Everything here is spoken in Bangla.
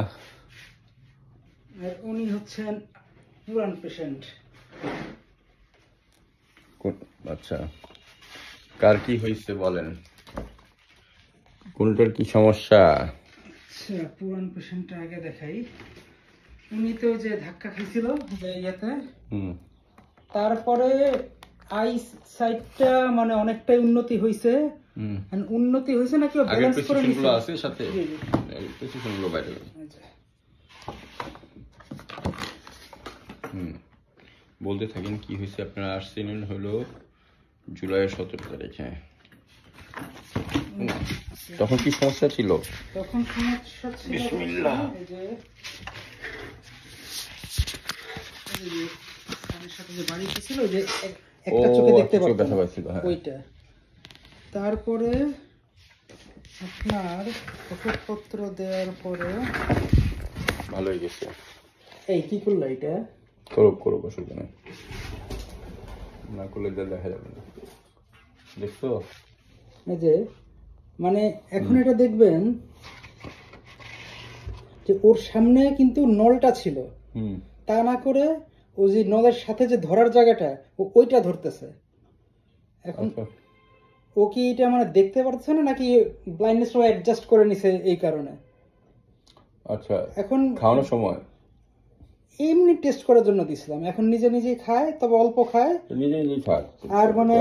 আর উনি হচ্ছেন পুরান পেশেন্ট। আচ্ছা, কার কি হয়েছে বলেন, কোনটার কি সমস্যা? আচ্ছা, পুরান পেশেন্টটা আগে দেখাই। উনি তো যে ধাক্কা খাইছিল যে ইয়েতে, তারপরে আই সাইডটা মানে অনেকটাই উন্নতি হয়েছে। উন্নতি হয়েছে নাকি ব্যালেন্স করে নিছে আছে সাথে প্রেসক্রিপশনগুলো বাইরে। বলতে থাকেন কি হয়েছে। আপনারা আসছিলেন হলো জুলাইয়ের 17 তারিখে। তখন কি সমস্যা ছিল? তখন সমস্যা ছিল বিসমিল্লাহ, এই যে আমার সাথে যে বাড়ি ছিল যে একটা চোখে দেখতে পারতাম ওইটা। তারপরে আপনার ওষুধপত্র দেওয়ার পরে ভালো হয়ে গেছে। এই কি করলো এটা? করো অসুবিধা নেই, না করলে দেখা যাবে না। দেখছো এই যে মানে এখন এটা দেখবেন যে ওর সামনে কিন্তু নলটা ছিল, তা না করে ওই যে নলের সাথে যে ধরার জায়গাটা ওইটা ধরতেছে। এখন ও কি এটা মানে দেখতে পারছে না নাকি ব্লাইন্ডনেস ও অ্যাডজাস্ট করে নিছে এই কারণে? আচ্ছা, এখন খাওয়ানোর সময় এমনি টেস্ট করার জন্য দিছিলাম, এখন নিজে নিজেই খায়, তবে অল্প খায় নিজেই খায়। আর মানে